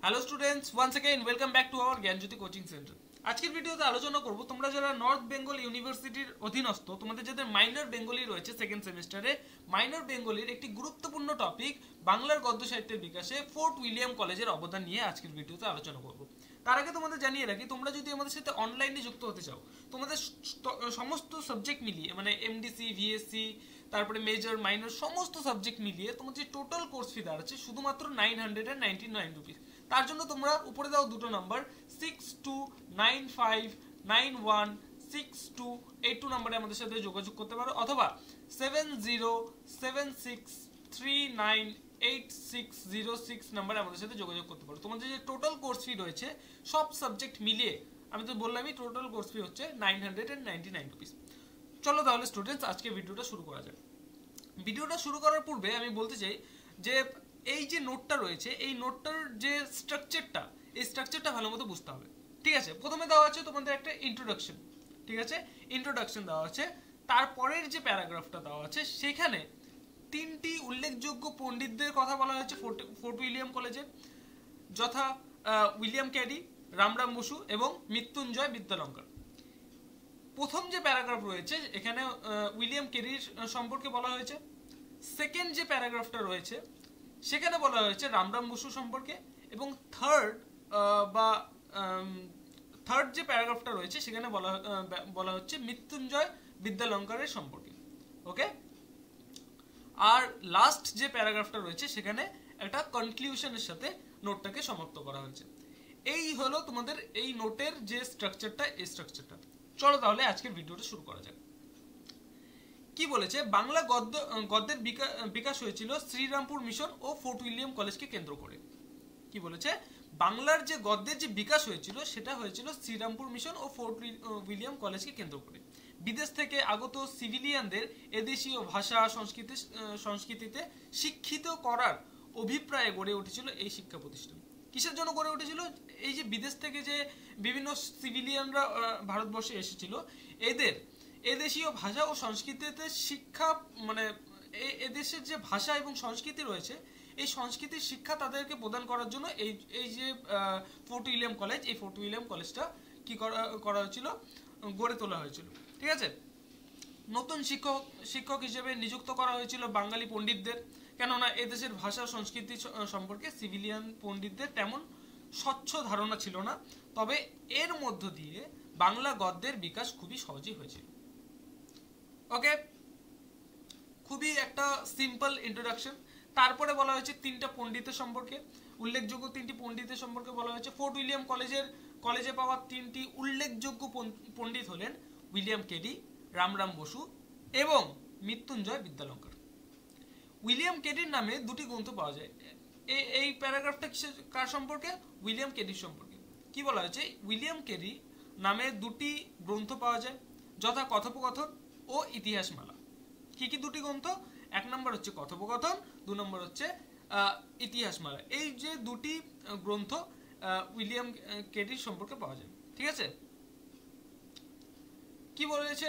Hello students, once again welcome back to our Gyanjyoti coaching centre. আজকের ভিডিওতে আলোচনা করব তোমরা যারা নর্থ বেঙ্গল ইউনিভার্সিটির অধীনস্থ, তোমাদের যাদের মাইনর বেঙ্গলি রয়েছে সেকেন্ড সেমিস্টারে, মাইনর বেঙ্গলির একটি গুরুত্বপূর্ণ টপিক বাংলার গদ্য সাহিত্যের বিকাশে ফোর্ট উইলিয়াম কলেজের অবদান নিয়ে আজকের ভিডিওতে আলোচনা করব। তার আগে তোমাদের জানিয়ে রাখি, তোমরা যদি আমাদের সাথে অনলাইনে যুক্ত হতে চাও, তোমাদের সমস্ত সাবজেক্ট মিলিয়ে মানে এমডিসি, ভিএসসি, তারপরে মেজর, মাইনর সমস্ত সাবজেক্ট মিলিয়ে তোমার যে টোটাল কোর্স ফি দাঁড়াচ্ছে শুধুমাত্র 999 রুপিস। তার জন্য তোমরা উপরে দাও দুটো নাম্বার 6295916282 নাম্বারে আমাদের সাথে যোগাযোগ করতে পারো, অথবা 7076398606 নাম্বারে আমাদের সাথে যোগাযোগ করতে পারো। তোমাদের যে টোটাল কোর্স ফি রয়েছে সব সাবজেক্ট মিলিয়ে, আমি তো বললামই টোটাল কোর্স ফি হচ্ছে 999 রুপিস। চলো তাহলে স্টুডেন্টস আজকে ভিডিওটা শুরু করা যাক। ভিডিওটা শুরু করার পূর্বে আমি বলতে চাই যে এই যে নোটটা রয়েছে, এই নোটটার যে স্ট্রাকচারটা, এই স্ট্রাকচারটা ভালো মতো বুঝতে হবে। ঠিক আছে, প্রথমে দেওয়া আছে তোমাদের একটা ইন্ট্রোডাকশন। ঠিক আছে, ইন্ট্রোডাকশন দেওয়া আছে, তারপরের যে প্যারাগ্রাফটা দেওয়া আছে সেখানে তিনটি উল্লেখযোগ্য পণ্ডিতদের কথা বলা হয়েছে ফোর্ট উইলিয়াম কলেজে, যথা উইলিয়াম ক্যারি, রামরাম বসু এবং মৃত্যুঞ্জয় বিদ্যালঙ্কার। প্রথম যে প্যারাগ্রাফ রয়েছে এখানে উইলিয়াম ক্যারির সম্পর্কে বলা হয়েছে। সেকেন্ড যে প্যারাগ্রাফটা রয়েছে সেখানে বলা হয়েছে রামরাম বসু সম্পর্কে, এবং থার্ড যে প্যারাগ্রাফটা রয়েছে সেখানে বলা হচ্ছে মৃত্যুঞ্জয় বিদ্যালঙ্কারের সম্পর্কে। ওকে, আর লাস্ট যে প্যারাগ্রাফটা রয়েছে সেখানে একটা কনক্লুশনের সাথে নোটটাকে সমাপ্ত করা হয়েছে। এই হলো তোমাদের এই নোটের যে স্ট্রাকচারটা, এই স্ট্রাকচারটা। চলো তাহলে আজকের ভিডিওটা শুরু করা যাক। কি বলেছে, বাংলা গদ্যের বিকাশ হয়েছিল শ্রীরামপুর মিশন ও ফোর্ট উইলিয়াম কলেজকে কেন্দ্র করে। কি বলেছে, বাংলার যে গদ্যের যে বিকাশ হয়েছিল সেটা হয়েছিল শ্রীরামপুর মিশন ও ফোর্ট উইলিয়াম কলেজকে কেন্দ্র করে। বিদেশ থেকে আগত সিভিলিয়ানদের এদেশীয় ভাষা সংস্কৃতিতে শিক্ষিত করার অভিপ্রায়ে গড়ে উঠেছিল এই শিক্ষা প্রতিষ্ঠান। কিসের জন্য গড়ে উঠেছিল? এই যে বিদেশ থেকে যে বিভিন্ন সিভিলিয়ানরা ভারতবর্ষে এসেছিল, এদেশীয় ভাষা ও সংস্কৃতিতে শিক্ষা, মানে এদেশের যে ভাষা এবং সংস্কৃতি রয়েছে এই সংস্কৃতির শিক্ষা তাদেরকে প্রদান করার জন্য এই যে ফোর্ট উইলিয়াম কলেজ, এই ফোর্ট উইলিয়াম কলেজটা কি করা হয়েছিল, গড়ে তোলা হয়েছিল। ঠিক আছে, নতুন শিক্ষক হিসেবে নিযুক্ত করা হয়েছিল বাঙালি পণ্ডিতদের, কেননা এদেশের ভাষা সংস্কৃতি সম্পর্কে সিভিলিয়ান পণ্ডিতদের তেমন স্বচ্ছ ধারণা ছিল না। তবে এর মধ্য দিয়ে বাংলা গদ্যের বিকাশ খুবই সহজেই হয়েছিল। ওকে, খুবই একটা সিম্পল ইন্ট্রোডাকশন। তারপরে বলা হয়েছে তিনটা পণ্ডিতের সম্পর্কে, উল্লেখযোগ্য তিনটি পণ্ডিতের সম্পর্কে বলা হয়েছে। ফোর্ট উইলিয়াম কলেজে পাওয়া তিনটি উল্লেখযোগ্য পণ্ডিত হলেন উইলিয়াম ক্যারি, রামরাম বসু এবং মৃত্যুঞ্জয় বিদ্যালঙ্কার। উইলিয়াম ক্যারির নামে দুটি গ্রন্থ পাওয়া যায়। এই প্যারাগ্রাফটা কার সম্পর্কে? উইলিয়াম ক্যারির সম্পর্কে। কি বলা হয়েছে, উইলিয়াম ক্যারি নামে দুটি গ্রন্থ পাওয়া যায়, যথা কথোপকথন ও ইতিহাসমালা। কি কি দুটি গ্রন্থ? এক নম্বর হচ্ছে কথোপকথন, দু নম্বর হচ্ছে ইতিহাসমালা। এই যে দুটি গ্রন্থ উইলিয়াম ক্যারির সম্পর্কে পাওয়া যায়। ঠিক আছে, কি বলেছে,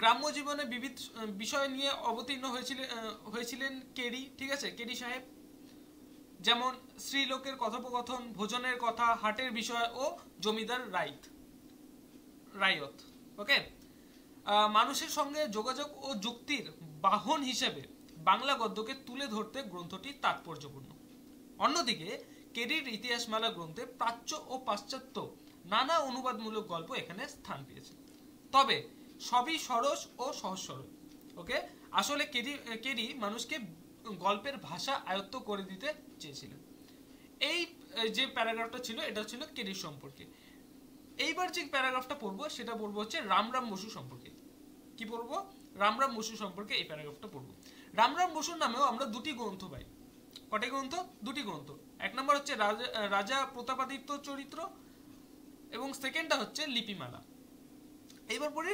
গ্রাম্য জীবনে বিবিধ বিষয় নিয়ে অবতীর্ণ হয়েছিলেন ক্যারি। ঠিক আছে, ক্যারি সাহেব, যেমন স্ত্রীলোকের কথোপকথন, ভোজনের কথা, হাটের বিষয় ও জমিদার রায়ত। ওকে, মানুষের সঙ্গে যোগাযোগ ও যুক্তির বাহন হিসেবে বাংলা গদ্যকে তুলে ধরতে গ্রন্থটি তাৎপর্যপূর্ণ। অন্যদিকে ক্যারির ইতিহাসমালা গ্রন্থে প্রাচ্য ও পাশ্চাত্য নানা অনুবাদমূলক গল্প এখানে স্থান পেয়েছে, তবে সবই সরস ও সহজ সরল। ওকে, আসলে ক্যারি মানুষকে গল্পের ভাষা আয়ত্ত করে দিতে চেয়েছিলেন। এই যে প্যারাগ্রাফটা ছিল এটা ছিল ক্যারির সম্পর্কে। এইবার যে প্যারাগ্রাফটা পড়বো সেটা পড়বো হচ্ছে রামরাম বসু সম্পর্কে। কি পড়বো? রামরাম বসু সম্পর্কে এই প্যারাগ্রাফটা পড়বো। রামরাম বসুর নামেও আমরা দুটি গ্রন্থ পাই। কটি গ্রন্থ? দুটি গ্রন্থ। এক নম্বর হচ্ছে রাজা প্রতাপাদিত্য চরিত্র এবং সেকেন্ডটা হচ্ছে লিপিমালা। এইবার পড়ি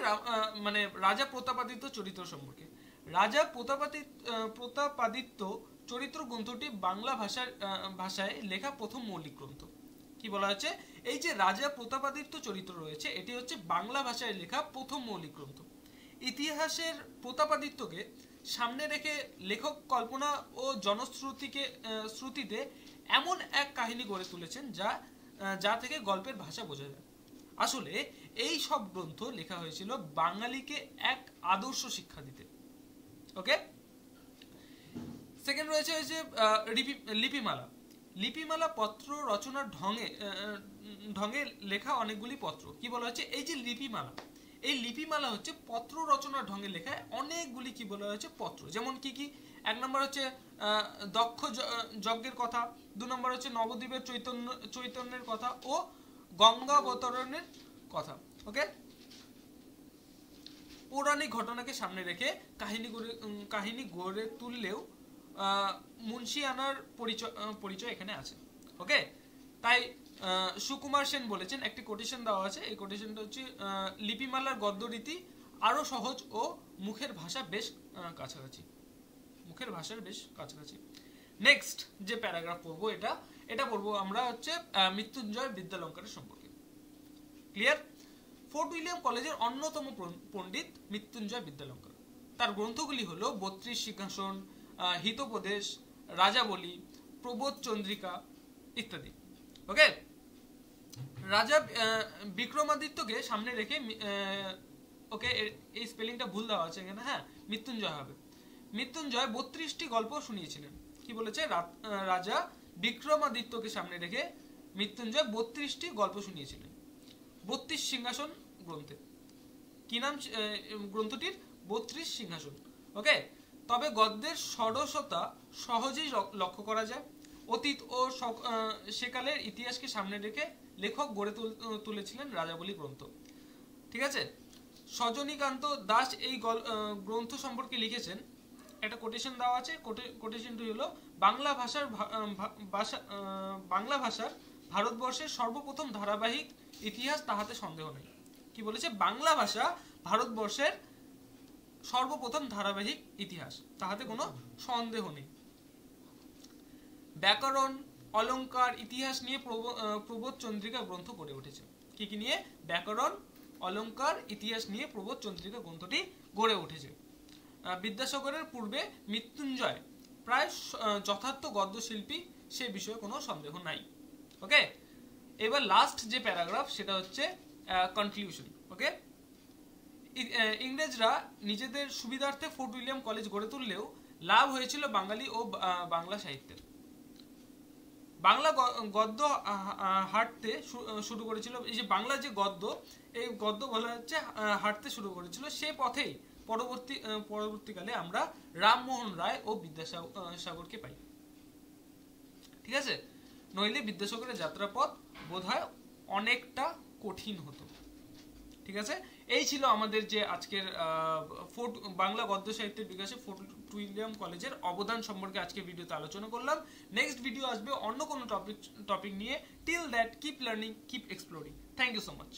মানে রাজা প্রতাপাদিত্য চরিত্র সম্পর্কে। রাজা প্রতাপাদিত্য চরিত্র গ্রন্থটি বাংলা ভাষায় লেখা প্রথম মৌলিক গ্রন্থ। কি বলা হচ্ছে, এই যে রাজা প্রতাপাদিত্য চরিত্র রয়েছে এটি হচ্ছে বাংলা ভাষায় লেখা প্রথম মৌলিক গ্রন্থ। ইতিহাসের প্রতাপাদিত্যকে সামনে রেখে লেখক কল্পনা ও জনশ্রুতিতে এমন এক কাহিনী গড়ে তুলেছেন যা থেকে গল্পের ভাষা বোঝা যায়। আসলে এই সব গ্রন্থ লেখা হয়েছিল বাঙালিকে এক আদর্শ শিক্ষা দিতে। ওকে, সেকেন্ড রয়েছে যে লিপিমালা। লিপিমালা পত্র রচনার ঢঙে লেখা অনেকগুলি পত্র। কি বলা হচ্ছে, এই যে লিপিমালা, এই লিপিমালা হচ্ছে পত্র রচনার ঢঙে লেখা অনেকগুলি কি বলা হয়েছে পত্র। যেমন কি কি, এক নম্বর হচ্ছে দক্ষ যজ্ঞের কথা, 2 নম্বর হচ্ছে নবদ্বীপের চৈতন্যের কথা ও গঙ্গাবতরণের কথা। ওকে, পৌরাণিক ঘটনাকে সামনে রেখে কাহিনী গড়ে তুললেও মুন্সিয়ানার পরিচয় এখানে আছে। ওকে, তাই সুকুমার সেন বলেছেন, একটি কোটেশন দেওয়া আছে, এই কোটেশনটা হচ্ছে লিপিমালার গদ্য রীতি আরো সহজ ও মুখের ভাষা বেশ কাছাকাছি, মুখের ভাষার বেশ কাছাকাছি। নেক্সট যে প্যারাগ্রাফ পড়বো এটা পড়বো আমরা হচ্ছে মৃত্যুঞ্জয় বিদ্যালঙ্কারের সম্পর্কে। ক্লিয়ার? ফোর্ট উইলিয়াম কলেজের অন্যতম পণ্ডিত মৃত্যুঞ্জয় বিদ্যালঙ্কার। তার গ্রন্থগুলি হলো 32 সিংহাসন, হিতোপদেশ, রাজাবলী, প্রবোধ চন্দ্রিকা ইত্যাদি। ওকে, রাজা বিক্রমাদিত্যকে সামনে রেখে, ওকে এই স্পেলিংটা ভুল দেওয়া আছে এখানে, হ্যাঁ মৃত্যুঞ্জয় হবে। মৃত্যুঞ্জয় 32টি গল্প শুনিয়েছিলেন। কি বলেছে, রাজা বিক্রমাদিত্যকে সামনে রেখে মৃত্যুঞ্জয় 32টি গল্প শুনিয়েছিলেন 32 সিংহাসন গ্রন্থে। কি নাম গ্রন্থটির? 32 সিংহাসন। ওকে, তবে গদ্যের সরসতা সহজেই লক্ষ্য করা যায়। অতীত ও সেকালের ইতিহাসকে সামনে রেখে লেখক গড়ে তুলেছিলেন রাজাবলী গ্রন্থ। ঠিক আছে, সজনীকান্ত দাস এই গ্রন্থ সম্পর্কে লিখেছেন, একটা কোটেশন দেওয়া আছে, কোটেশনটি হলো বাংলা ভাষার ভারতবর্ষের সর্বপ্রথম ধারাবাহিক ইতিহাস তাহাতে সন্দেহ নেই। কি বলেছে, বাংলা ভাষা ভারতবর্ষের সর্বপ্রথম ধারাবাহিক ইতিহাস তাহাতে কোনো সন্দেহ নেই। ব্যাকরণ, অলঙ্কার, ইতিহাস নিয়ে প্রবোধ চন্দ্রিকা গ্রন্থ গড়ে উঠেছে। কি কি নিয়ে? ব্যাকরণ, অলঙ্কার, ইতিহাস নিয়ে প্রবোধ চন্দ্রিকা গ্রন্থটি গড়ে উঠেছে। বিদ্যাসাগরের পূর্বে মৃত্যুঞ্জয় প্রায় যথার্থ গদ্যশিল্পী, সে বিষয়ে কোনো সন্দেহ নাই। ওকে, এবার লাস্ট যে প্যারাগ্রাফ সেটা হচ্ছে কনক্লুশন। ওকে, ইংরেজরা নিজেদের সুবিধার্থে ফোর্ট উইলিয়াম কলেজ গড়ে তুললেও লাভ হয়েছিল বাঙালি ও বাংলা সাহিত্যের। বাংলা গদ্য হাঁটতে শুরু করেছিল, এই যে বাংলা যে গদ্য, এই গদ্য বলা হচ্ছে হাঁটতে শুরু করেছিল, সে পথেই পরবর্তীকালে আমরা রামমোহন রায় ও বিদ্যাসাগরকে পাই। ঠিক আছে, নইলে বিদ্যাসাগরের যাত্রাপথ বোধহয় অনেকটা কঠিন হতো। ঠিক আছে, এই ছিল আমাদের যে আজকের বাংলা গদ্য সাহিত্যের বিকাশে ফোর্ট উইলিয়াম কলেজের অবদান সম্পর্কে আজকে ভিডিওতে আলোচনা করলাম। নেক্সট ভিডিও আসবে অন্য কোনো টপিক নিয়ে। Till that, keep learning, keep exploring. Thank you so much.